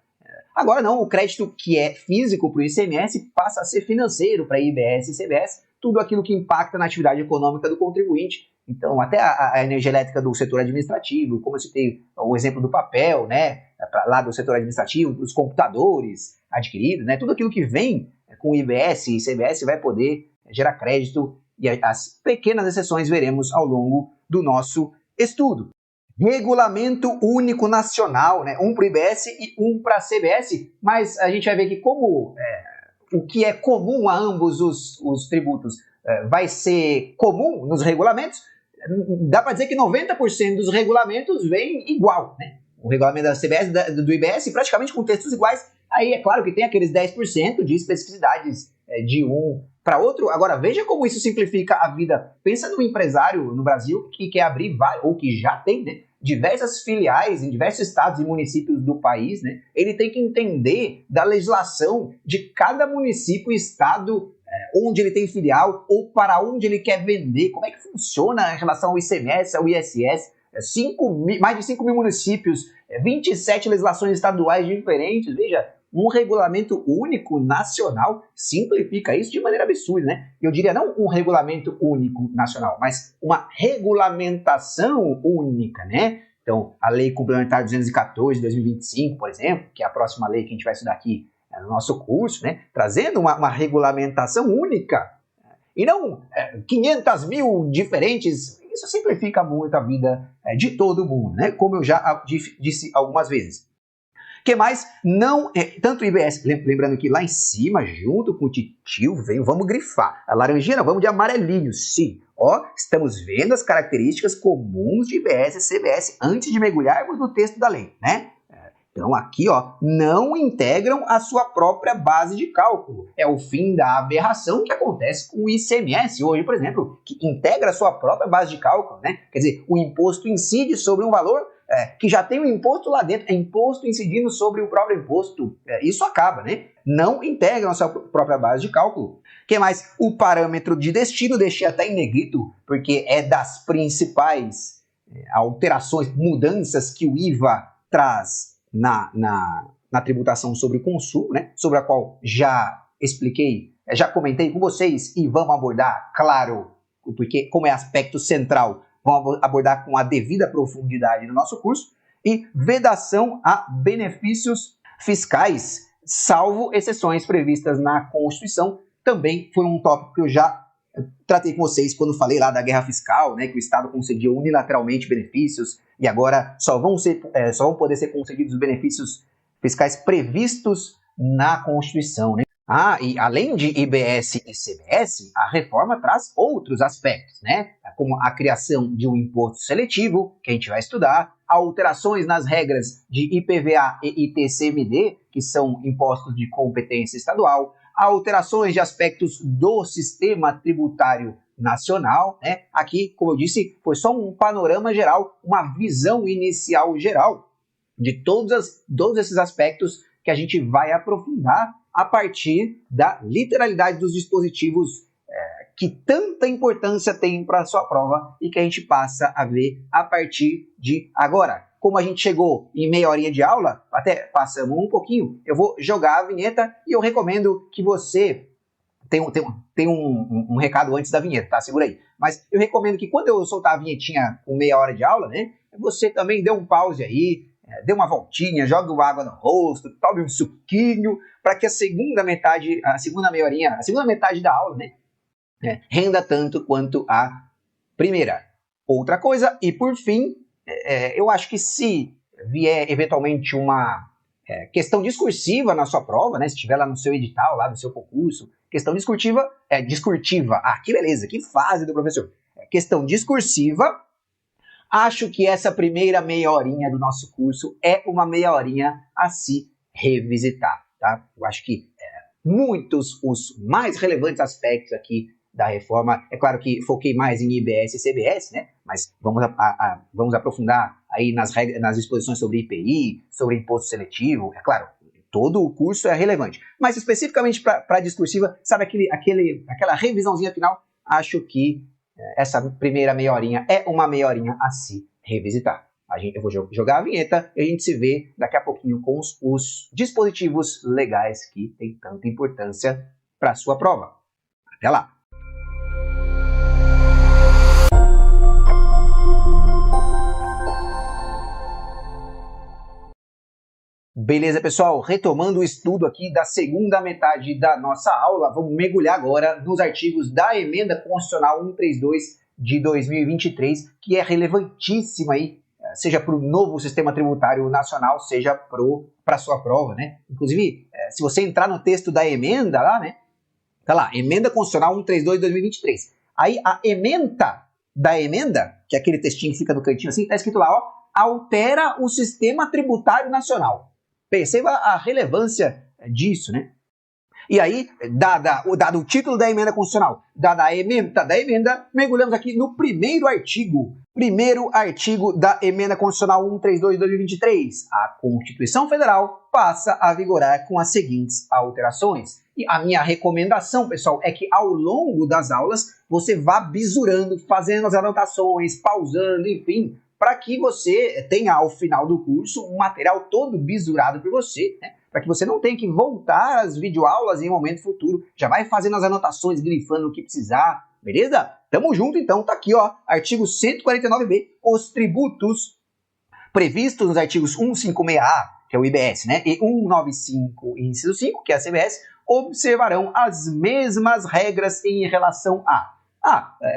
Agora não, o crédito que é físico para o ICMS passa a ser financeiro para IBS e CBS, tudo aquilo que impacta na atividade econômica do contribuinte. Então, até a energia elétrica do setor administrativo, como eu citei o exemplo do papel, né, lá do setor administrativo, dos computadores adquiridos, né, tudo aquilo que vem com IBS e CBS vai poder gerar crédito, e as pequenas exceções veremos ao longo do nosso estudo. Regulamento único nacional, né, um para o IBS e um para a CBS, mas a gente vai ver que como o que é comum a ambos os tributos vai ser comum nos regulamentos, dá para dizer que 90% dos regulamentos vem igual, né? O regulamento da CBS, do IBS, praticamente com textos iguais. Aí é claro que tem aqueles 10% de especificidades de um para outro. Agora, veja como isso simplifica a vida. Pensa no empresário no Brasil que quer abrir, ou que já tem, né, diversas filiais em diversos estados e municípios do país, né? Ele tem que entender da legislação de cada município e estado, onde ele tem filial ou para onde ele quer vender, como é que funciona em relação ao ICMS, ao ISS, mais de 5 mil municípios, 27 legislações estaduais diferentes, veja, um regulamento único nacional simplifica isso de maneira absurda, né? Eu diria não um regulamento único nacional, mas uma regulamentação única, né? Então, a Lei Complementar 214 de 2025, por exemplo, que é a próxima lei que a gente vai estudar aqui no nosso curso, né? Trazendo uma regulamentação única e não 500 mil diferentes. Isso simplifica muito a vida de todo mundo, né? Como eu já disse algumas vezes. Que mais? Não, tanto o IBS, lembrando que lá em cima, junto com o titio, vamos grifar. A laranjinha não, vamos de amarelinho, sim. Ó, estamos vendo as características comuns de IBS e CBS antes de mergulharmos no texto da lei, né? Então aqui, ó, não integram a sua própria base de cálculo. É o fim da aberração que acontece com o ICMS hoje, por exemplo, que integra a sua própria base de cálculo, né? Quer dizer, o imposto incide sobre um valor que já tem um imposto lá dentro, é imposto incidindo sobre o próprio imposto. Isso acaba, né? Não integram a sua própria base de cálculo. O que mais? O parâmetro de destino, deixei até em negrito, porque é das principais alterações, mudanças que o IVA traz na tributação sobre o consumo, né? Sobre a qual já expliquei, já comentei com vocês e vamos abordar, claro, porque como é aspecto central, vamos abordar com a devida profundidade no nosso curso, e vedação a benefícios fiscais, salvo exceções previstas na Constituição, também foi um tópico que eu já tratei com vocês quando falei lá da guerra fiscal, né, que o Estado concedia unilateralmente benefícios e agora só vão poder ser concedidos os benefícios fiscais previstos na Constituição, né? E além de IBS e CBS, a reforma traz outros aspectos, né? Como a criação de um imposto seletivo, que a gente vai estudar, alterações nas regras de IPVA e ITCMD, que são impostos de competência estadual, alterações de aspectos do sistema tributário nacional, né? Aqui, como eu disse, foi só um panorama geral, uma visão inicial geral de todos esses aspectos que a gente vai aprofundar a partir da literalidade dos dispositivos que tanta importância tem para a sua prova e que a gente passa a ver a partir de agora. Como a gente chegou em meia horinha de aula, até passamos um pouquinho, eu vou jogar a vinheta e eu recomendo que você... Tem um recado antes da vinheta, tá? Segura aí. Mas eu recomendo que quando eu soltar a vinhetinha com meia hora de aula, né, você também dê um pause aí, dê uma voltinha, jogue uma água no rosto, tome um suquinho, para que a segunda metade da aula, né, renda tanto quanto a primeira. Outra coisa, e por fim, eu acho que se vier eventualmente uma questão discursiva na sua prova, né, se estiver lá no seu edital, lá no seu concurso, questão discursiva, que beleza, que fase do professor. Questão discursiva, acho que essa primeira meia horinha do nosso curso é uma meia horinha a se revisitar, tá? Eu acho que muitos, os mais relevantes aspectos aqui da reforma, é claro que foquei mais em IBS e CBS, né? Mas vamos aprofundar aí nas disposições sobre IPI, sobre imposto seletivo, é claro, todo o curso é relevante. Mas especificamente para a discursiva, sabe aquela revisãozinha final? Acho que essa primeira meia horinha é uma meia horinha a se revisitar. Eu vou jogar a vinheta e a gente se vê daqui a pouquinho com os dispositivos legais que têm tanta importância para a sua prova. Até lá! Beleza, pessoal? Retomando o estudo aqui da segunda metade da nossa aula, vamos mergulhar agora nos artigos da Emenda Constitucional 132 de 2023, que é relevantíssima aí, seja para o novo sistema tributário nacional, seja para a sua prova, né? Inclusive, se você entrar no texto da emenda lá, né? Tá lá, Emenda Constitucional 132 de 2023. Aí a ementa da emenda, que é aquele textinho que fica no cantinho assim, tá escrito lá, ó, altera o sistema tributário nacional. Perceba a relevância disso, né? E aí, dado o título da emenda constitucional, dada a ementa da emenda, mergulhamos aqui no primeiro artigo da emenda constitucional 132 de 2023. A Constituição Federal passa a vigorar com as seguintes alterações. E a minha recomendação, pessoal, é que ao longo das aulas você vá bisurando, fazendo as anotações, pausando, enfim, para que você tenha ao final do curso um material todo bisurado por você, né? para que você não tenha que voltar às videoaulas em um momento futuro. Já vai fazendo as anotações, grifando o que precisar, beleza? Tamo junto então, tá aqui ó, artigo 149b, os tributos previstos nos artigos 156A, que é o IBS, né, e 195, inciso 5, que é a CBS, observarão as mesmas regras em relação a...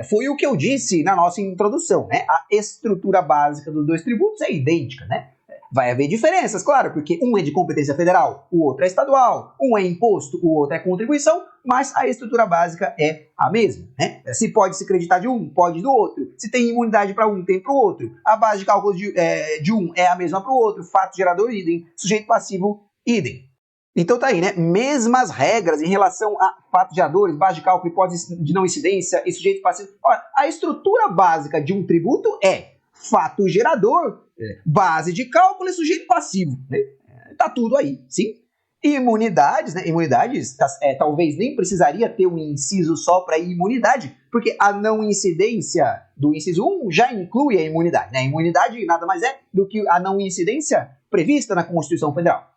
foi o que eu disse na nossa introdução, né? A estrutura básica dos dois tributos é idêntica, né? Vai haver diferenças, claro, porque um é de competência federal, o outro é estadual, um é imposto, o outro é contribuição, mas a estrutura básica é a mesma, né? Se pode se creditar de um, pode do outro. Se tem imunidade para um, tem para o outro. A base de cálculo de um é a mesma para o outro. Fato gerador, idem. Sujeito passivo, idem. Então tá aí, né? Mesmas regras em relação a fatos geradores, base de cálculo, hipótese de não incidência e sujeito passivo. Olha, a estrutura básica de um tributo é fato gerador, base de cálculo e sujeito passivo, né? Tá tudo aí, sim? Imunidades, né? Imunidades, talvez nem precisaria ter um inciso só para imunidade, porque a não incidência do inciso 1 já inclui a imunidade, né? A imunidade nada mais é do que a não incidência prevista na Constituição Federal.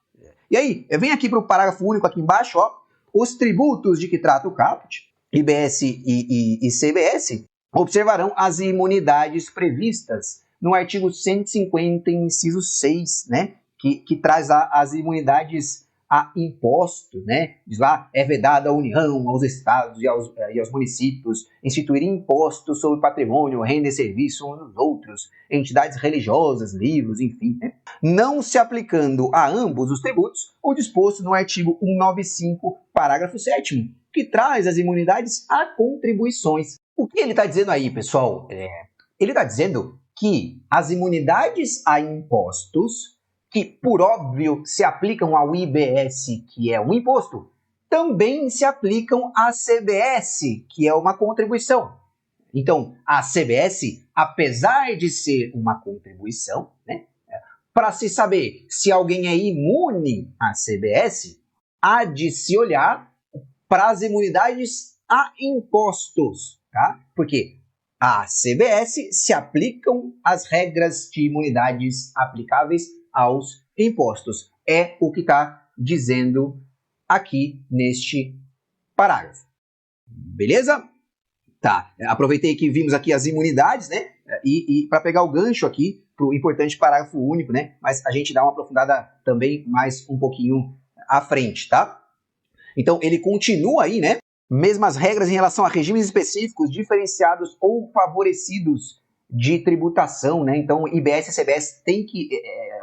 E aí, vem aqui para o parágrafo único aqui embaixo, ó, os tributos de que trata o caput, IBS e CBS, observarão as imunidades previstas no artigo 150, inciso 6, né, que traz as imunidades a imposto, né, diz lá, é vedada à União, aos estados e aos municípios instituir impostos sobre patrimônio, renda e serviço uns dos outros, entidades religiosas, livros, enfim, né, não se aplicando a ambos os tributos o disposto no artigo 195, parágrafo 7º, que traz as imunidades a contribuições. O que ele está dizendo aí, pessoal? Ele está dizendo que as imunidades a impostos, que por óbvio se aplicam ao IBS, que é um imposto, também se aplicam à CBS, que é uma contribuição. Então, a CBS, apesar de ser uma contribuição, né, para se saber se alguém é imune à CBS, há de se olhar para as imunidades a impostos, tá? Porque à CBS se aplicam as regras de imunidades aplicáveis aos impostos. É o que está dizendo aqui neste parágrafo. Beleza? Tá, aproveitei que vimos aqui as imunidades, né? E para pegar o gancho aqui para o importante parágrafo único, né? Mas a gente dá uma aprofundada também mais um pouquinho à frente, tá? Então ele continua aí, né? Mesmas regras em relação a regimes específicos, diferenciados ou favorecidos de tributação, né? Então IBS e CBS tem que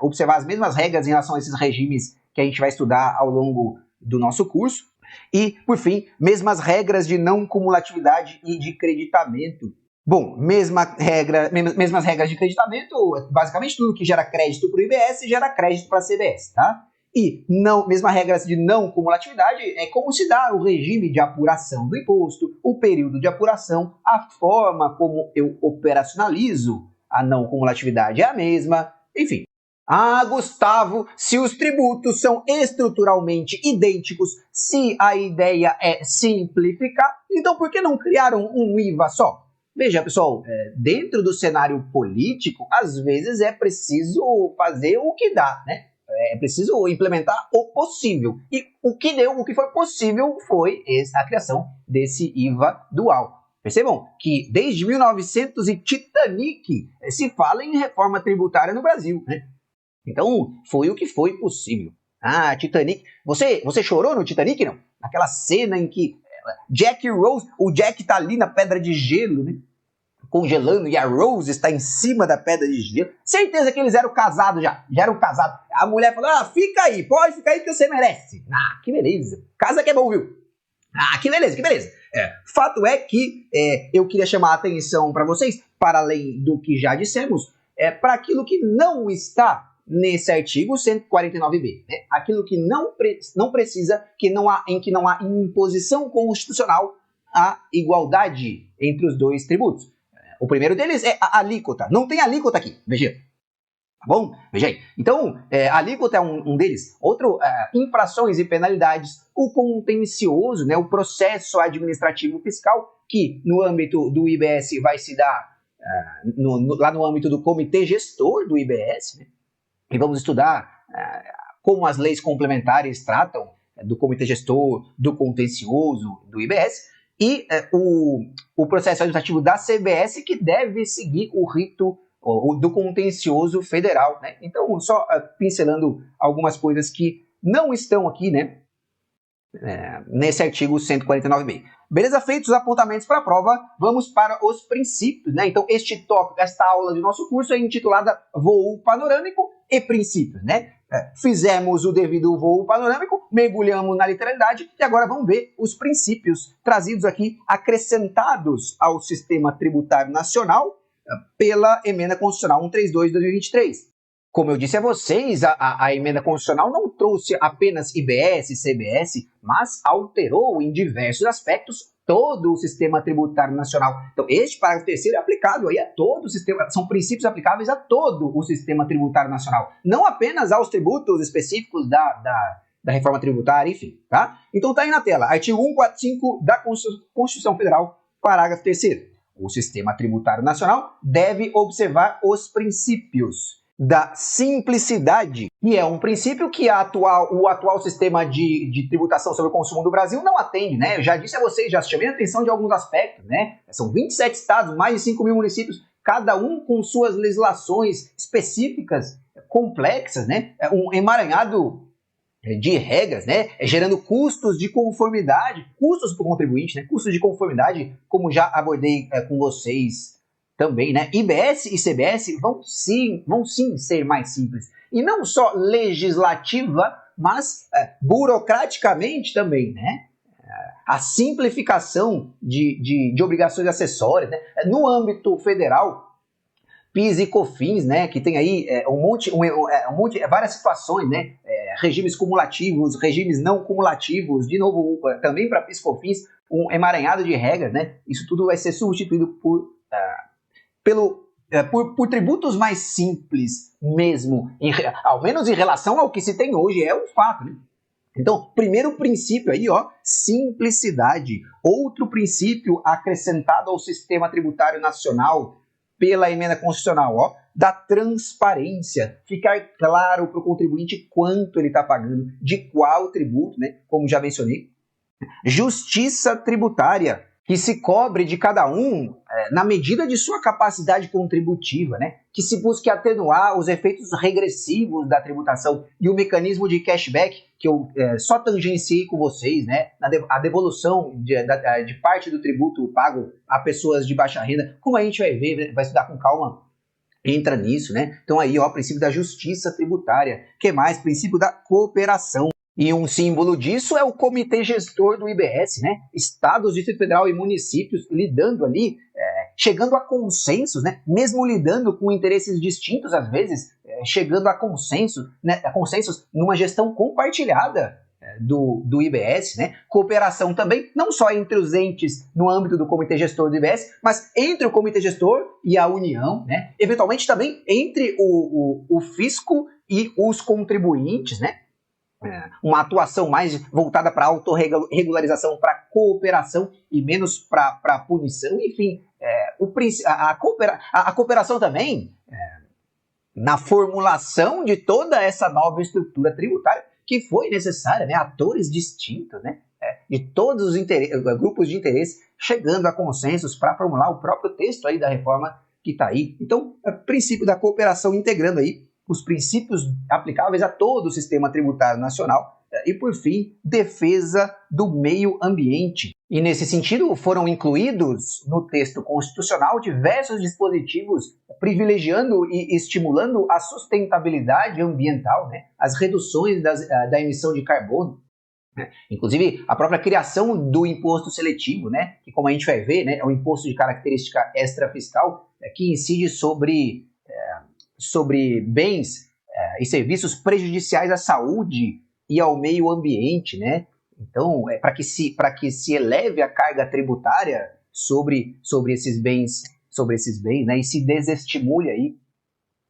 observar as mesmas regras em relação a esses regimes que a gente vai estudar ao longo do nosso curso. E, por fim, mesmas regras de não cumulatividade e de creditamento. Bom, mesmas regras de creditamento, basicamente tudo que gera crédito para o IBS gera crédito para a CBS, tá? E mesmas regras de não cumulatividade é como se dá o regime de apuração do imposto, o período de apuração, a forma como eu operacionalizo a não cumulatividade é a mesma, enfim. Ah, Gustavo, se os tributos são estruturalmente idênticos, se a ideia é simplificar, então por que não criaram um IVA só? Veja, pessoal, dentro do cenário político, às vezes é preciso fazer o que dá, né? É preciso implementar o possível. E o que foi possível foi a criação desse IVA dual. Percebam que desde 1900 e Titanic se fala em reforma tributária no Brasil, né? Então, foi o que foi possível. Ah, Titanic. Você chorou no Titanic, não? Naquela cena em que Jack e Rose, o Jack tá ali na pedra de gelo, né? Congelando, e a Rose está em cima da pedra de gelo. Certeza que eles eram casados já eram casados. A mulher falou, fica aí, pode ficar aí que você merece. Ah, que beleza. Casa que é bom, viu? Ah, que beleza, que beleza. Fato é que eu queria chamar a atenção para vocês, para além do que já dissemos, para aquilo que não está nesse artigo 149b, né? Aquilo que não precisa, em que não há imposição constitucional à igualdade entre os dois tributos. O primeiro deles é a alíquota. Não tem alíquota aqui, veja. Tá bom? Veja aí. Então, a alíquota é um deles. Outro, infrações e penalidades, o contencioso, né? O processo administrativo fiscal, que no âmbito do IBS vai se dar lá no âmbito do comitê gestor do IBS, né? E vamos estudar como as leis complementares tratam do comitê gestor, do contencioso, do IBS, e o processo administrativo da CBS, que deve seguir o rito do contencioso federal, né? Então, só pincelando algumas coisas que não estão aqui, né, nesse artigo 149b. Beleza? Feitos os apontamentos para a prova, vamos para os princípios, né? Então, esta aula do nosso curso é intitulada Voo Panorâmico e Princípios, né? Fizemos o devido voo panorâmico, mergulhamos na literalidade e agora vamos ver os princípios trazidos aqui, acrescentados ao sistema tributário nacional pela Emenda Constitucional 132 de 2023. Como eu disse a vocês, a Emenda Constitucional não trouxe apenas IBS e CBS, mas alterou em diversos aspectos todo o sistema tributário nacional. Então, este parágrafo terceiro é aplicado aí a todo o sistema, são princípios aplicáveis a todo o sistema tributário nacional, não apenas aos tributos específicos da reforma tributária, enfim, tá? Então tá aí na tela, artigo 145 da Constituição Federal, parágrafo terceiro. O sistema tributário nacional deve observar os princípios da simplicidade, que é um princípio que o atual sistema de tributação sobre o consumo do Brasil não atende, né? Eu já disse a vocês, já chamei a atenção de alguns aspectos, né? São 27 estados, mais de 5 mil municípios, cada um com suas legislações específicas, complexas, né? Um emaranhado de regras, né? Gerando custos de conformidade, custos para o contribuinte, né? Custos de conformidade, como já abordei com vocês também, né? IBS e CBS vão sim ser mais simples. E não só legislativa, mas burocraticamente também, né? A simplificação de obrigações acessórias, né? No âmbito federal, PIS e COFINS, né? Que tem aí várias situações, né? Regimes cumulativos, regimes não cumulativos, de novo, também para PIS e COFINS, um emaranhado de regras, né? Isso tudo vai ser substituído por tributos mais simples mesmo, ao menos em relação ao que se tem hoje, é um fato, né? Então, primeiro princípio aí, ó, simplicidade. Outro princípio acrescentado ao sistema tributário nacional pela emenda constitucional, ó, da transparência. Ficar claro para o contribuinte quanto ele está pagando, de qual tributo, né? Como já mencionei. Justiça tributária, que se cobre de cada um na medida de sua capacidade contributiva, né? Que se busque atenuar os efeitos regressivos da tributação e o mecanismo de cashback, que eu só tangenciei com vocês, né? A devolução de parte do tributo pago a pessoas de baixa renda, como a gente vai ver, né? Vai estudar com calma, entra nisso, né? Então aí, ó, princípio da justiça tributária, que mais? Princípio da cooperação. E um símbolo disso é o comitê gestor do IBS, né? Estados, Distrito Federal e municípios lidando ali, chegando a consensos, né? Mesmo lidando com interesses distintos, às vezes, chegando a consensos, né? A consensos numa gestão compartilhada do IBS, né? Cooperação também, não só entre os entes no âmbito do comitê gestor do IBS, mas entre o comitê gestor e a União, né? Eventualmente também entre o fisco e os contribuintes, né? Uma atuação mais voltada para autorregularização, para cooperação e menos para punição, enfim, a cooperação também na formulação de toda essa nova estrutura tributária que foi necessária, né? Atores distintos, né? De todos os grupos de interesse chegando a consensos para formular o próprio texto aí da reforma que está aí. Então, princípio da cooperação integrando aí os princípios aplicáveis a todo o sistema tributário nacional e, por fim, defesa do meio ambiente. E, nesse sentido, foram incluídos no texto constitucional diversos dispositivos privilegiando e estimulando a sustentabilidade ambiental, né? As reduções da emissão de carbono, né? Inclusive, a própria criação do imposto seletivo, né? Que, como a gente vai ver, né, é um imposto de característica extrafiscal que incide sobre bens e serviços prejudiciais à saúde e ao meio ambiente, né? Então, para que se eleve a carga tributária sobre esses bens, né? E se desestimule aí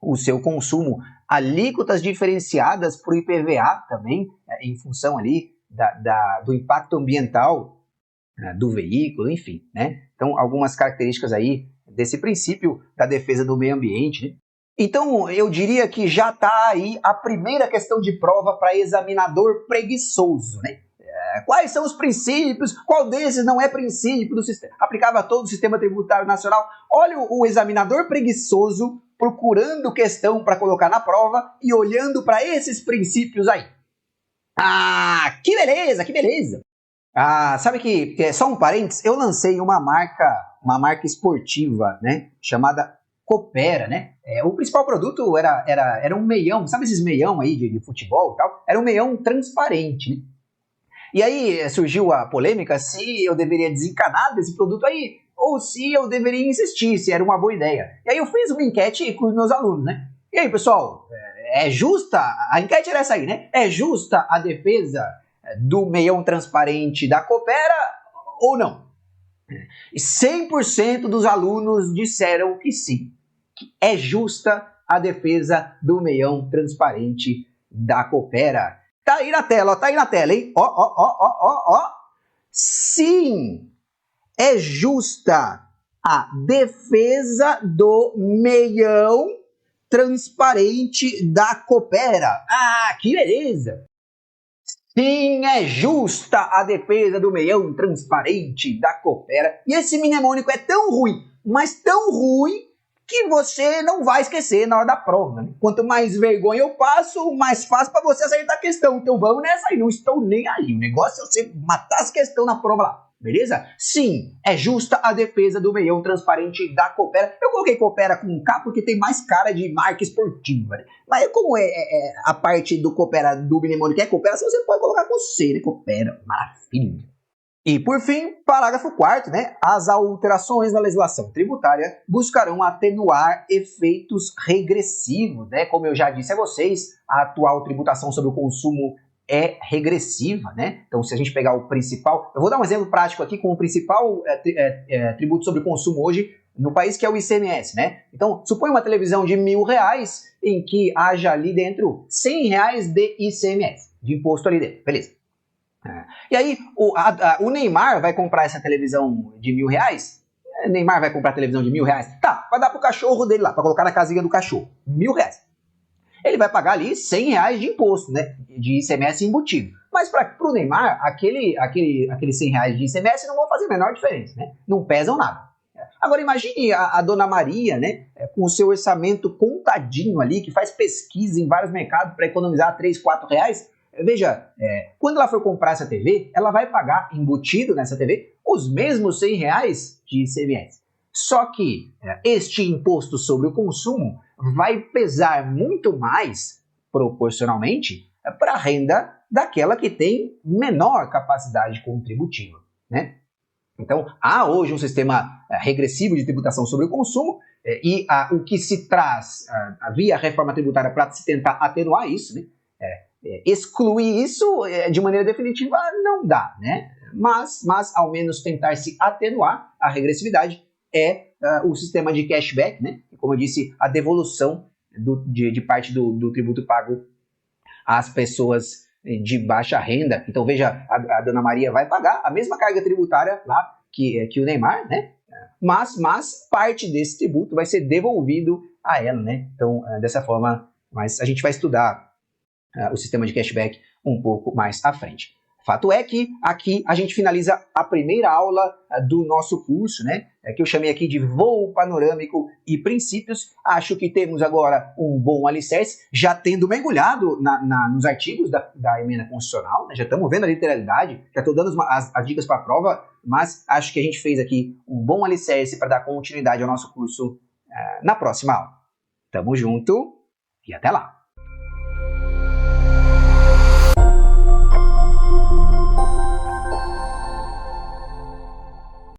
o seu consumo. Alíquotas diferenciadas para o IPVA também, em função ali do impacto ambiental do veículo, enfim, né? Então, algumas características aí desse princípio da defesa do meio ambiente, né? Então, eu diria que já está aí a primeira questão de prova para examinador preguiçoso, né? Quais são os princípios? Qual desses não é princípio do sistema? Aplicava a todo o sistema tributário nacional. Olha o examinador preguiçoso procurando questão para colocar na prova e olhando para esses princípios aí. Ah, que beleza, que beleza! Ah, sabe que, só um parênteses, eu lancei uma marca esportiva, né, chamada Coopera, né? O principal produto era um meião, sabe esses meião aí de futebol e tal? Era um meião transparente, né? E aí surgiu a polêmica se eu deveria desencanar desse produto aí ou se eu deveria insistir, se era uma boa ideia. E aí eu fiz uma enquete com os meus alunos, né? E aí, pessoal, é justa? A enquete era essa aí, né? É justa a defesa do meião transparente da Coopera ou não? E 100% dos alunos disseram que sim, que é justa a defesa do meião transparente da Coopera. Tá aí na tela, ó, tá aí na tela, hein? Ó. Sim, é justa a defesa do meião transparente da Coopera. Ah, que beleza! Sim, é justa a defesa do meião transparente da Coopera. E esse mnemônico é tão ruim, mas tão ruim, que você não vai esquecer na hora da prova, né? Quanto mais vergonha eu passo, mais fácil para você acertar a questão. Então vamos nessa aí, não estou nem aí. O negócio é você matar as questões na prova lá, beleza? Sim, é justa a defesa do meião transparente da Coopera. Eu coloquei Coopera com K porque tem mais cara de marca esportiva, né? Mas como é a parte do Coopera, do mnemônico é Coopera, você pode colocar com C, né? Coopera, maravilha. E, por fim, parágrafo 4º, né? As alterações na legislação tributária buscarão atenuar efeitos regressivos, né? Como eu já disse a vocês, a atual tributação sobre o consumo é regressiva, né? Então, se a gente pegar o principal... Eu vou dar um exemplo prático aqui com o principal tributo sobre o consumo hoje no país, que é o ICMS, né? Então, suponha uma televisão de R$1.000 em que haja ali dentro R$100 de ICMS, de imposto ali dentro, beleza? E aí, o Neymar vai comprar essa televisão de R$1.000? Neymar vai comprar a televisão de R$1.000? Tá, vai dar pro cachorro dele lá, para colocar na casinha do cachorro. R$1.000. Ele vai pagar ali R$100 de imposto, né? De ICMS embutido. Mas para o Neymar, aquele R$100 de ICMS não vão fazer a menor diferença, né? Não pesam nada. Agora imagine a dona Maria, né? Com o seu orçamento contadinho ali, que faz pesquisa em vários mercados para economizar R$3, R$4. Veja, quando ela for comprar essa TV, ela vai pagar embutido nessa TV os mesmos R$100 de ICMS. Só que este imposto sobre o consumo vai pesar muito mais, proporcionalmente, para a renda daquela que tem menor capacidade contributiva, né? Então, há hoje um sistema regressivo de tributação sobre o consumo e o que se traz via reforma tributária para se tentar atenuar isso, né? Excluir isso de maneira definitiva não dá, né? Mas ao menos tentar se atenuar a regressividade o sistema de cashback, né? Como eu disse, a devolução de parte do tributo pago às pessoas de baixa renda. Então veja, a dona Maria vai pagar a mesma carga tributária lá que o Neymar, né? Mas parte desse tributo vai ser devolvido a ela, né? Então dessa forma, mas a gente vai estudar o sistema de cashback um pouco mais à frente. Fato é que aqui a gente finaliza a primeira aula do nosso curso, né? Que eu chamei aqui de Voo Panorâmico e Princípios. Acho que temos agora um bom alicerce, já tendo mergulhado nos artigos da emenda constitucional, né? Já estamos vendo a literalidade, já estou dando as dicas para a prova, mas acho que a gente fez aqui um bom alicerce para dar continuidade ao nosso curso na próxima aula. Tamo junto e até lá!